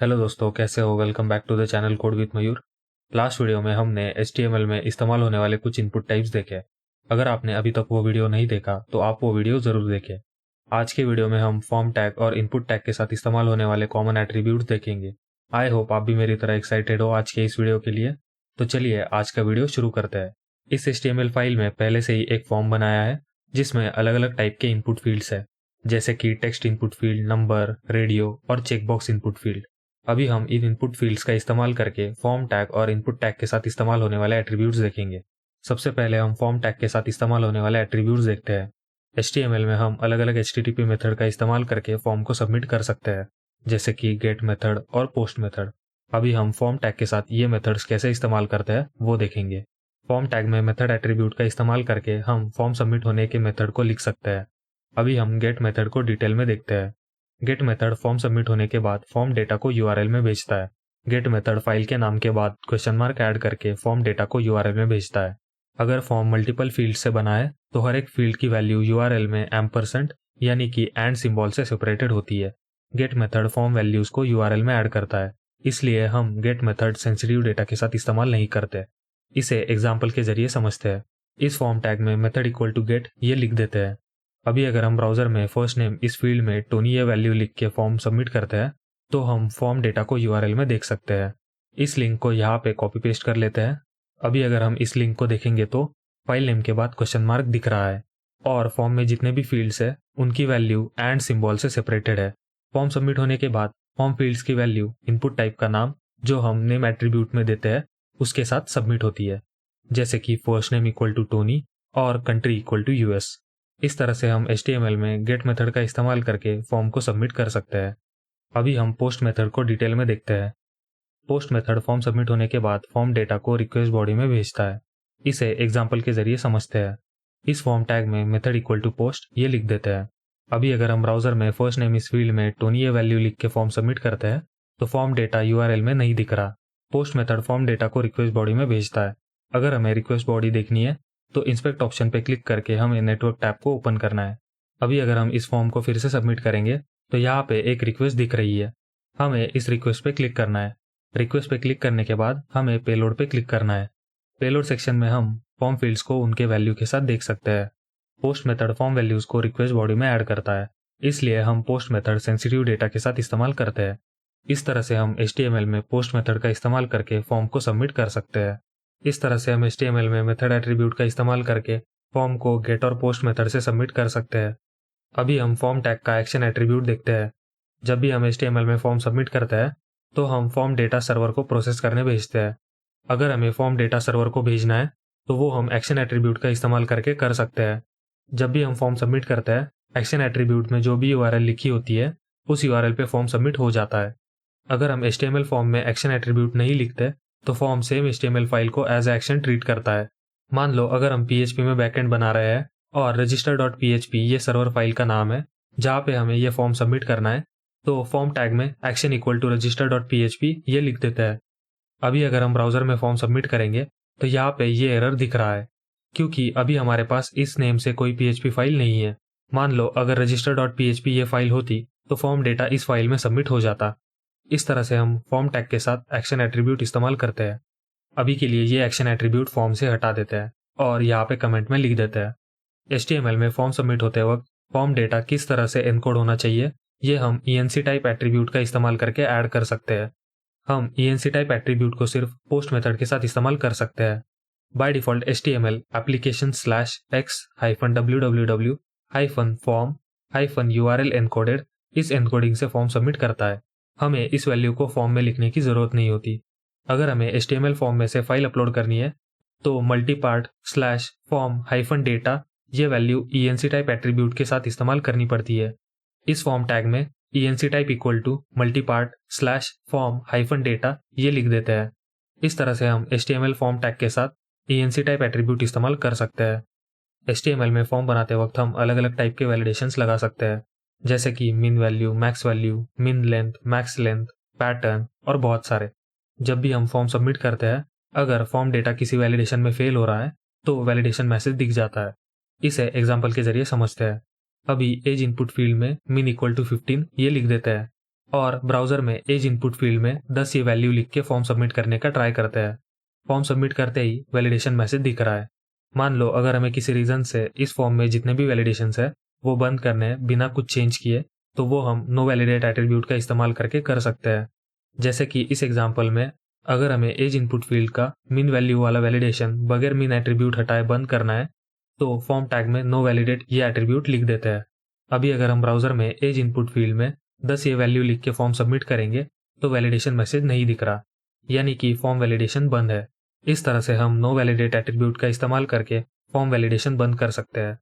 Hello दोस्तों, कैसे हो? Welcome back to the channel code with Mayur. Last video में हमने HTML में इस्तेमाल होने वाले कुछ इनपुट टाइप्स देखे। अगर आपने अभी तक वो वीडियो नहीं देखा तो आप वो वीडियो ज़रूर देखें। आज के वीडियो में हम फॉर्म टैग और इनपुट टैग के साथ इस्तेमाल होने वाले कॉमन एट्रीब्यूट्स देखेंगे। आई होप आप भी मेरी तरह एक्साइटेड हो आज के इस वीडियो के लिए। तो चलिए आज का वीडियो शुरू करते हैं। इस HTML फाइल में पहले से ही एक फॉर्म बनाया है जिसमें अलग अलग टाइप के इनपुट फील्ड्स है, जैसे कि text input field, number, radio और चेकबॉक्स इनपुट फील्ड। अभी हम इन इनपुट फील्ड्स का इस्तेमाल करके फॉर्म टैग और इनपुट टैग के साथ इस्तेमाल होने वाले एट्रीब्यूट्स देखेंगे। सबसे पहले हम फॉर्म टैग के साथ इस्तेमाल होने वाले एट्रीब्यूट्स देखते हैं। HTML में हम अलग अलग HTTP मेथड का इस्तेमाल करके फॉर्म को सबमिट कर सकते हैं, जैसे कि गेट मेथड और पोस्ट मेथड। अभी हम फॉर्म टैग के साथ ये मेथड्स कैसे इस्तेमाल करते हैं वो देखेंगे। फॉर्म टैग में मेथड एट्रीब्यूट का इस्तेमाल करके हम फॉर्म सबमिट होने के मेथड को लिख सकते हैं। अभी हम गेट मेथड को डिटेल में देखते हैं। गेट मेथड फॉर्म सबमिट होने के बाद फॉर्म डेटा को URL में भेजता है। गेट मेथड फाइल के नाम के बाद क्वेश्चन मार्क ऐड करके फॉर्म डेटा को URL में भेजता है। अगर फॉर्म मल्टीपल फील्ड से बना है तो हर एक फील्ड की वैल्यू URL में एम्परसेंड यानी कि एंड सिंबल से सेपरेटेड होती है। गेट मेथड फॉर्म वैल्यूज को URL में ऐड करता है, इसलिए हम गेट मेथड सेंसिटिव डेटा के साथ इस्तेमाल नहीं करते। इसे एग्जाम्पल के जरिए समझते हैं। इस फॉर्म टैग में मेथड इक्वल टू गेट ये लिख देते हैं। अभी अगर हम ब्राउजर में फर्स्ट नेम इस फील्ड में टोनी ये वैल्यू लिख के फॉर्म सबमिट करते हैं तो हम फॉर्म डेटा को URL में देख सकते हैं। इस लिंक को यहाँ पे कॉपी पेस्ट कर लेते हैं। अभी अगर हम इस लिंक को देखेंगे तो फाइल नेम के बाद क्वेश्चन मार्क दिख रहा है और फॉर्म में जितने भी फील्ड्स है उनकी वैल्यू एंड सिंबल से सेपरेटेड है। फॉर्म सबमिट होने के बाद फॉर्म फील्ड्स की वैल्यू इनपुट टाइप का नाम जो हम नेम एट्रीब्यूट में देते हैं उसके साथ सबमिट होती है, जैसे कि first name equal to Tony और कंट्री इक्वल टू US। इस तरह से हम HTML में गेट मेथड का इस्तेमाल करके फॉर्म को सबमिट कर सकते हैं। अभी हम पोस्ट मेथड को डिटेल में देखते हैं। पोस्ट मेथड फॉर्म सबमिट होने के बाद फॉर्म डेटा को रिक्वेस्ट बॉडी में भेजता है। इसे एग्जाम्पल के जरिए समझते हैं। इस फॉर्म टैग में मेथड इक्वल टू पोस्ट ये लिख देते हैं। अभी अगर हम ब्राउजर में फर्स्ट नेम इस फील्ड में टोनी ये वैल्यू लिख के फॉर्म सबमिट करते हैं तो फॉर्म डेटा URL में नहीं दिख रहा। पोस्ट मेथड फॉर्म डेटा को रिक्वेस्ट बॉडी में भेजता है। अगर हमें रिक्वेस्ट बॉडी देखनी है तो इंस्पेक्ट ऑप्शन पे क्लिक करके हमें नेटवर्क टैब को ओपन करना है। अभी अगर हम इस फॉर्म को फिर से सबमिट करेंगे तो यहाँ पे एक रिक्वेस्ट दिख रही है। हमें इस रिक्वेस्ट पे क्लिक करना है। रिक्वेस्ट पे क्लिक करने के बाद हमें पेलोड पे क्लिक करना है। पेलोड सेक्शन में हम फॉर्म फील्ड्स को उनके वैल्यू के साथ देख सकते हैं। पोस्ट मेथड फॉर्म वैल्यूज को रिक्वेस्ट बॉडी में ऐड करता है, इसलिए हम पोस्ट मेथड सेंसिटिव डेटा के साथ इस्तेमाल करते हैं। इस तरह से हम HTML में पोस्ट मेथड का इस्तेमाल करके फॉर्म को सबमिट कर सकते हैं। इस तरह से हम HTML में मेथड एट्रीब्यूट का इस्तेमाल करके फॉर्म को गेट और पोस्ट मेथड से सबमिट कर सकते हैं। अभी हम फॉर्म टैग का एक्शन एट्रीब्यूट देखते हैं। जब भी हम HTML में फॉर्म सबमिट करते हैं तो हम फॉर्म डेटा सर्वर को प्रोसेस करने भेजते हैं। अगर हमें फॉर्म डेटा सर्वर को भेजना है तो वो हम एक्शन एट्रीब्यूट का इस्तेमाल करके कर सकते हैं। जब भी हम फॉर्म सबमिट करते हैं, एक्शन एट्रीब्यूट में जो भी URL लिखी होती है उस URL पे फॉर्म सबमिट हो जाता है। अगर हम HTML फॉर्म में एक्शन एट्रीब्यूट नहीं लिखते तो फॉर्म सेम HTML फाइल को एज एक्शन ट्रीट करता है। मान लो अगर हम PHP में बैकएंड बना रहे हैं और register.php ये सर्वर फाइल का नाम है जहाँ पे हमें ये फॉर्म सबमिट करना है, तो फॉर्म टैग में एक्शन इक्वल टू register.php ये लिख देता है। अभी अगर हम ब्राउजर में फॉर्म सबमिट करेंगे तो यहाँ पे ये एरर दिख रहा है क्योंकि अभी हमारे पास इस नेम से कोई PHP फाइल नहीं है। मान लो अगर register.php ये फाइल होती तो फॉर्म डेटा इस फाइल में सबमिट हो जाता। इस तरह से हम फॉर्म टैग के साथ एक्शन एट्रीब्यूट इस्तेमाल करते हैं। अभी के लिए ये एक्शन एट्रीब्यूट फॉर्म से हटा देते हैं और यहाँ पे कमेंट में लिख देते हैं। HTML में फॉर्म सबमिट होते वक्त फॉर्म डेटा किस तरह से एनकोड होना चाहिए ये हम ENC टाइप एट्रीब्यूट का इस्तेमाल करके ऐड कर सकते हैं। हम ENC टाइप एट्रीब्यूट को सिर्फ पोस्ट मेथड के साथ इस्तेमाल कर सकते हैं। By default HTML application/x-www-form-URL encoded इस एनकोडिंग से फॉर्म सबमिट करता है। हमें इस वैल्यू को फॉर्म में लिखने की जरूरत नहीं होती। अगर हमें HTML फॉर्म में से फाइल अपलोड करनी है तो multipart/form-data ये वैल्यू ENC टाइप एट्रीब्यूट के साथ इस्तेमाल करनी पड़ती है। इस फॉर्म टैग में ENC type equal to multipart/form-data ये लिख देते हैं। इस तरह से हम HTML फॉर्म टैग के साथ ENC टाइप एट्रीब्यूट इस्तेमाल कर सकते हैं। HTML में फॉर्म बनाते वक्त हम अलग अलग टाइप के वैलिडेशंस लगा सकते हैं, जैसे कि मिन value, min length, max length, pattern और बहुत सारे। जब भी हम फॉर्म सबमिट करते हैं, अगर फॉर्म डेटा किसी वैलिडेशन में फेल हो रहा है तो वैलिडेशन मैसेज दिख जाता है। इसे एग्जाम्पल के जरिए समझते हैं। अभी एज इनपुट फील्ड में मिन इक्वल टू 15 ये लिख देते हैं। और ब्राउजर में एज इनपुट फील्ड में 10 ये वैल्यू लिख के फॉर्म सबमिट करने का ट्राई करते हैं। फॉर्म सबमिट करते ही वैलिडेशन मैसेज दिख रहा है। मान लो अगर हमें किसी रीजन से इस फॉर्म में जितने भी वैलिडेशंस है वो बंद करने हैं बिना कुछ चेंज किए, तो वो हम नो वैलिडेट एट्रीब्यूट का इस्तेमाल करके कर सकते हैं। जैसे कि इस एग्जांपल में अगर हमें एज इनपुट फील्ड का मिन वैल्यू वाला वैलिडेशन बगैर मिन एट्रीब्यूट हटाए बंद करना है, तो फॉर्म टैग में नो वैलिडेट ये एट्रीब्यूट लिख देते हैं। अभी अगर हम ब्राउजर में एज इनपुट फील्ड में 10 ये वैल्यू लिख के फॉर्म सबमिट करेंगे तो वैलिडेशन मैसेज नहीं दिख रहा, यानी कि फॉर्म वैलिडेशन बंद है। इस तरह से हम नो वैलिडेट एट्रीब्यूट का इस्तेमाल करके फॉर्म वैलिडेशन बंद कर सकते हैं।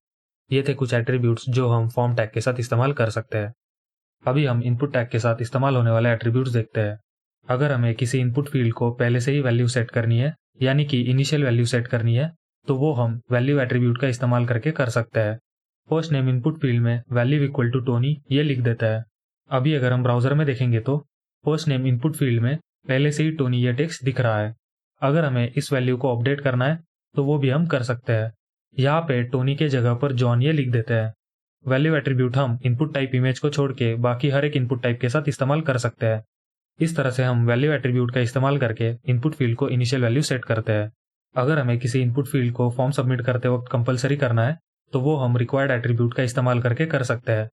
ये थे कुछ एट्रीब्यूट्स जो हम फॉर्म टैग के साथ इस्तेमाल कर सकते हैं। अभी हम इनपुट टैग के साथ इस्तेमाल होने वाले एट्रीब्यूट्स देखते हैं। अगर हमें किसी इनपुट फील्ड को पहले से ही वैल्यू सेट करनी है, यानी कि इनिशियल वैल्यू सेट करनी है, तो वो हम वैल्यू एट्रीब्यूट का इस्तेमाल करके कर सकते हैं। फर्स्ट नेम इनपुट फील्ड में वैल्यू इक्वल टू टोनी ये लिख देता है। अभी अगर हम ब्राउजर में देखेंगे तो फर्स्ट नेम इनपुट फील्ड में पहले से ही टोनी ये टेक्स्ट दिख रहा है। अगर हमें इस वैल्यू को अपडेट करना है तो वो भी हम कर सकते हैं। यहाँ पे टोनी के जगह पर जॉन ये लिख देते हैं। वैल्यू एट्रीब्यूट हम इनपुट टाइप इमेज को छोड़ के बाकी हर एक इनपुट टाइप के साथ इस्तेमाल कर सकते हैं। इस तरह से हम वैल्यू एट्रीब्यूट का इस्तेमाल करके इनपुट फील्ड को इनिशियल वैल्यू सेट करते हैं। अगर हमें किसी इनपुट फील्ड को फॉर्म सबमिट करते वक्त कंपलसरी करना है तो वो हम रिक्वायर्ड एट्रीब्यूट का इस्तेमाल करके कर सकते हैं।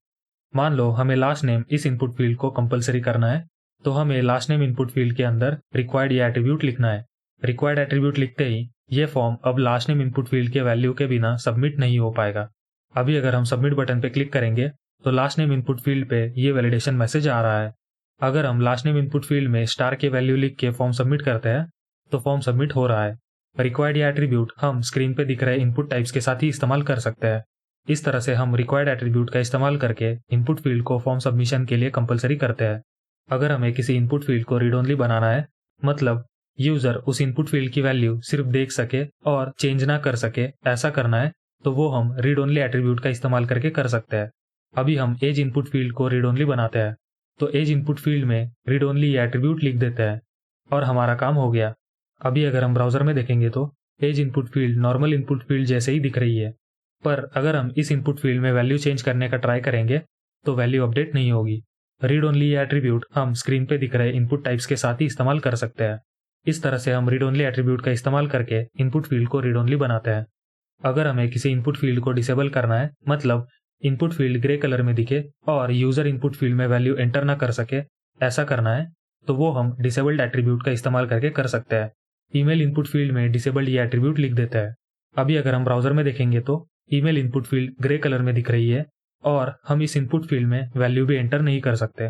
मान लो हमें लास्ट नेम इस इनपुट फील्ड को कंपलसरी करना है, तो हमें लास्ट नेम इनपुट फील्ड के अंदर रिक्वायर्ड ये एट्रीब्यूट लिखना है। रिक्वायर्ड एट्रीब्यूट लिखते ही ये फॉर्म अब लास्ट नेम इनपुट फील्ड के वैल्यू के बिना सबमिट नहीं हो पाएगा। अभी अगर हम सबमिट बटन पे क्लिक करेंगे तो लास्ट नेम इनपुट फील्ड पे ये वैलिडेशन मैसेज आ रहा है। अगर हम लास्ट नेम इनपुट फील्ड में स्टार के वैल्यू लिख के फॉर्म सबमिट करते हैं तो फॉर्म सबमिट हो रहा है। रिक्वायर्ड ये एट्रीब्यूट हम स्क्रीन पे दिख रहे इनपुट टाइप्स के साथ ही इस्तेमाल कर सकते हैं। इस तरह से हम रिक्वायर्ड एट्रीब्यूट का इस्तेमाल करके इनपुट फील्ड को फॉर्म सबमिशन के लिए कंपलसरी करते हैं। अगर हमें किसी इनपुट फील्ड को रीड ओनली बनाना है, मतलब यूजर उस इनपुट फील्ड की वैल्यू सिर्फ देख सके और चेंज ना कर सके, ऐसा करना है, तो वो हम रीड ओनली एट्रीब्यूट का इस्तेमाल करके कर सकते हैं। अभी हम एज इनपुट फील्ड को रीड ओनली बनाते हैं, तो एज इनपुट फील्ड में रीड ओनली एट्रीब्यूट लिख देते हैं और हमारा काम हो गया। अभी अगर हम ब्राउजर में देखेंगे तो as input field normal input field जैसे ही दिख रही है, पर अगर हम इस इनपुट फील्ड में वैल्यू चेंज करने का ट्राई करेंगे तो वैल्यू अपडेट नहीं होगी। रीड ओनली एट्रीब्यूट हम स्क्रीन पे दिख रहे इनपुट टाइप्स के साथ ही इस्तेमाल कर सकते हैं। इस तरह से हम रीड ओनली एट्रीब्यूट का इस्तेमाल करके इनपुट फील्ड को रीड ओनली बनाते हैं। अगर हमें किसी इनपुट फील्ड को डिसेबल करना है, मतलब इनपुट फील्ड ग्रे कलर में दिखे और यूजर इनपुट फील्ड में वैल्यू एंटर ना कर सके, ऐसा करना है, तो वो हम डिसेबल्ड एट्रीब्यूट का इस्तेमाल करके कर सकते हैं। ईमेल इनपुट फील्ड में डिसेबल्ड ये एट्रीब्यूट लिख देता है। अभी अगर हम ब्राउजर में देखेंगे तो email input field grey colour में दिख रही है और हम इस इनपुट फील्ड में वैल्यू भी एंटर नहीं कर सकते।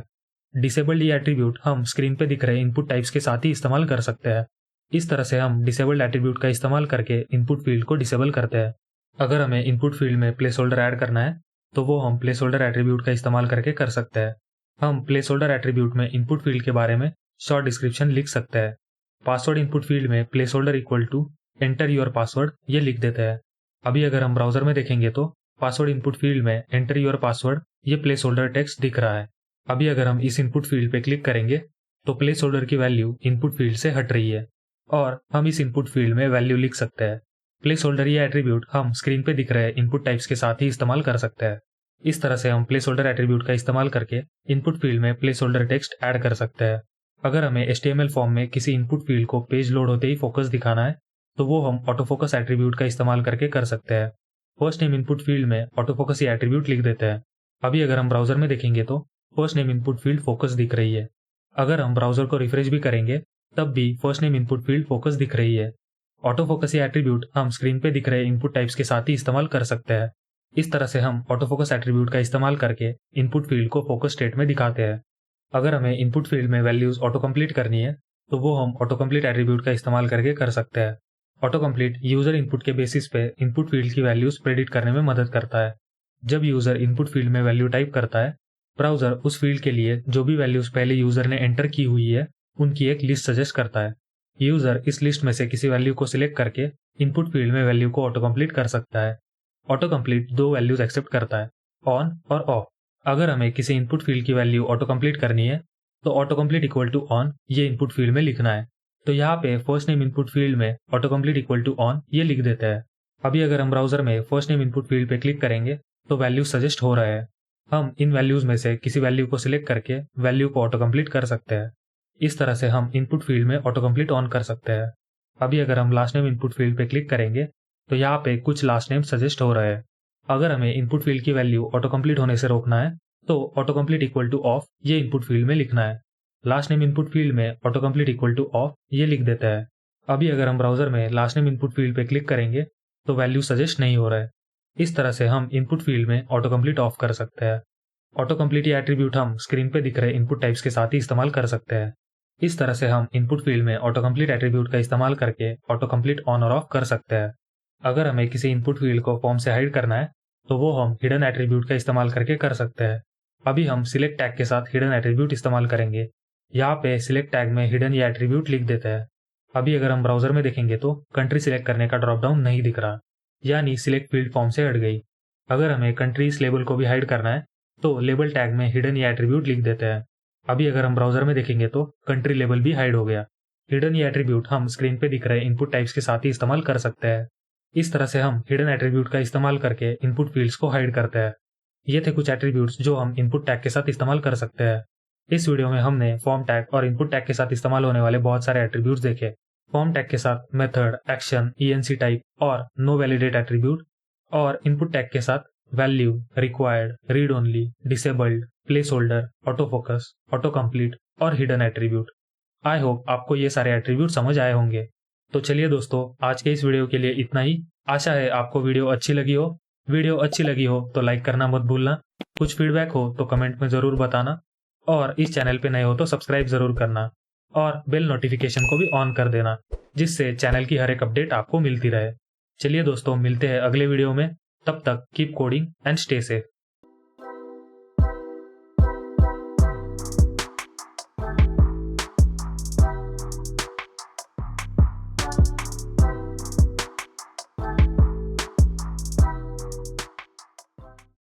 डिसेबल्ड ये एट्रीब्यूट हम स्क्रीन पे दिख रहे इनपुट टाइप्स के साथ ही इस्तेमाल कर सकते हैं। इस तरह से हम डिसेबल्ड एट्रीब्यूट का इस्तेमाल करके इनपुट फील्ड को डिसेबल करते हैं। अगर हमें इनपुट फील्ड में प्लेस होल्डर ऐड करना है तो वो हम प्लेस होल्डर एट्रीब्यूट का इस्तेमाल करके कर सकते हैं। हम प्लेस होल्डर एट्रीब्यूट में इनपुट फील्ड के बारे में शॉर्ट डिस्क्रिप्शन लिख सकते हैं। पासवर्ड इनपुट फील्ड में placeholder equal to enter your password ये लिख देते हैं। अभी अगर हम ब्राउजर में देखेंगे तो पासवर्ड इनपुट फील्ड में एंटर योर पासवर्ड ये प्लेस होल्डर टेक्स्ट दिख रहा है। अभी अगर हम इस इनपुट फील्ड पे क्लिक करेंगे तो प्लेस होल्डर की वैल्यू इनपुट फील्ड से हट रही है और हम इस इनपुट फील्ड में वैल्यू लिख सकते हैं। प्लेस होल्डर ये एट्रीब्यूट हम स्क्रीन पे दिख रहे इनपुट टाइप्स के साथ ही इस्तेमाल कर सकते हैं। इस तरह से हम प्लेस होल्डर एट्रीब्यूट का इस्तेमाल करके इनपुट फील्ड में प्लेस होल्डर टेक्स्ट ऐड कर सकते हैं। अगर हमें HTML फॉर्म में किसी इनपुट फील्ड को पेज लोड होते ही फोकस दिखाना है तो वो हम ऑटो फोकस एट्रीब्यूट का इस्तेमाल करके कर सकते हैं। फर्स्ट नेम इनपुट फील्ड में ऑटो फोकस ये एट्रीब्यूट लिख देते हैं। अभी अगर हम ब्राउजर में देखेंगे तो first name input field focus दिख रही है। अगर हम ब्राउजर को रिफ्रेश भी करेंगे तब भी first name input field focus दिख रही है। ऑटो फोकस ये एट्रीब्यूट हम स्क्रीन पे दिख रहे इनपुट टाइप्स के साथ ही इस्तेमाल कर सकते हैं। इस तरह से हम ऑटो फोकस एट्रीब्यूट का इस्तेमाल करके इनपुट फील्ड को फोकस स्टेट में दिखाते हैं। अगर हमें इनपुट फील्ड में वैल्यूज ऑटो कंप्लीट करनी है तो वो हम ऑटो कंप्लीट एट्रीब्यूट का इस्तेमाल करके कर सकते हैं। ऑटो कंप्लीट यूजर इनपुट के बेसिस पे इनपुट फील्ड की वैल्यूज प्रेडिक्ट करने में मदद करता है। जब यूजर इनपुट फील्ड में वैल्यू टाइप करता है, ब्राउजर उस फील्ड के लिए जो भी वैल्यूज पहले यूजर ने एंटर की हुई है उनकी एक लिस्ट सजेस्ट करता है। यूजर इस लिस्ट में से किसी वैल्यू को सिलेक्ट करके इनपुट फील्ड में वैल्यू को ऑटो कंप्लीट कर सकता है। ऑटो कंप्लीट दो वैल्यूज एक्सेप्ट करता है, ऑन और ऑफ। अगर हमें किसी इनपुट फील्ड की वैल्यू ऑटो कंप्लीट करनी है तो auto complete equal to on ये इनपुट फील्ड में लिखना है। तो यहाँ पे फर्स्ट नेम इनपुट फील्ड में auto complete equal to on ये लिख देता है। अभी अगर हम ब्राउजर में फर्स्ट नेम इनपुट फील्ड पे क्लिक करेंगे तो वैल्यू सजेस्ट हो रहा है। हम इन वैल्यूज में से किसी वैल्यू को सिलेक्ट करके वैल्यू को ऑटो कंप्लीट कर सकते हैं। इस तरह से हम इनपुट फील्ड में ऑटो कंप्लीट ऑन कर सकते हैं। अभी अगर हम लास्ट नेम इनपुट फील्ड पे क्लिक करेंगे तो यहाँ पे कुछ लास्ट नेम सजेस्ट हो रहे हैं। अगर हमें इनपुट फील्ड की वैल्यू ऑटो कंप्लीट होने से रोकना है तो auto complete equal two of ये इनपुट फील्ड में लिखना है। लास्ट नेम इनपुट फील्ड में auto complete equal two of ये लिख देते हैं। अभी अगर हम ब्राउजर में लास्ट नेम इनपुट फील्ड पे क्लिक करेंगे तो वैल्यू सजेस्ट नहीं हो रहा है। इस तरह से हम इनपुट फील्ड में ऑटो कंप्लीट ऑफ कर सकते हैं। ऑटो कंप्लीट ये एट्रीब्यूट हम स्क्रीन पे दिख रहे इनपुट टाइप्स के साथ ही इस्तेमाल कर सकते हैं। इस तरह से हम इनपुट फील्ड में ऑटो कंप्लीट एट्रीब्यूट का इस्तेमाल करके ऑटो कंप्लीट ऑन और ऑफ कर सकते हैं। अगर हमें किसी इनपुट फील्ड को फॉर्म से हाइड करना है तो वो हम हिडन एट्रीब्यूट का इस्तेमाल करके कर सकते हैं। अभी हम सिलेक्ट टैग के साथ हिडन एट्रीब्यूट इस्तेमाल करेंगे। यहाँ पे सिलेक्ट टैग में हिडन ये एट्रीब्यूट लिख देते हैं। अभी अगर हम ब्राउजर में देखेंगे तो कंट्री सिलेक्ट करने का ड्रॉप डाउन नहीं दिख रहा, यानी सिलेक्ट फील्ड फॉर्म से हट गई। अगर हमें कंट्रीज लेबल को भी हाइड करना है तो लेबल टैग में हिडन ये एट्रीब्यूट लिख देते हैं। अभी अगर हम ब्राउजर में देखेंगे तो कंट्री लेबल भी हाइड हो गया। हिडन ये एट्रीब्यूट हम स्क्रीन पे दिख रहे इनपुट टाइप्स के साथ ही इस्तेमाल कर सकते हैं। इस तरह से हम हिडन एट्रीब्यूट का इस्तेमाल करके इनपुट फील्ड्स को हाइड करते हैं। ये थे कुछ एट्रीब्यूट्स जो हम इनपुट टैग के साथ इस्तेमाल कर सकते हैं। इस वीडियो में हमने फॉर्म टैग और इनपुट टैग के साथ इस्तेमाल होने वाले बहुत सारे एट्रीब्यूट्स देखे। फॉर्म टैग के साथ मेथड, एक्शन, ENC टाइप और नो वैलिडेट एट्रीब्यूट, और इनपुट टैग के साथ value, required, read only, disabled, place holder, auto focus, auto complete और हिडन एट्रीब्यूट। आई होप आपको ये सारे एट्रीब्यूट समझ आए होंगे। तो चलिए दोस्तों, आज के इस वीडियो के लिए इतना ही। आशा है आपको वीडियो अच्छी लगी हो। वीडियो अच्छी लगी हो तो लाइक करना मत भूलना। कुछ फीडबैक हो तो कमेंट में जरूर बताना, और इस चैनल पे नए हो तो सब्सक्राइब जरूर करना और बेल नोटिफिकेशन को भी ऑन कर देना, जिससे चैनल की हर एक अपडेट आपको मिलती रहे। चलिए दोस्तों, मिलते हैं अगले वीडियो में। तब तक keep coding and stay safe.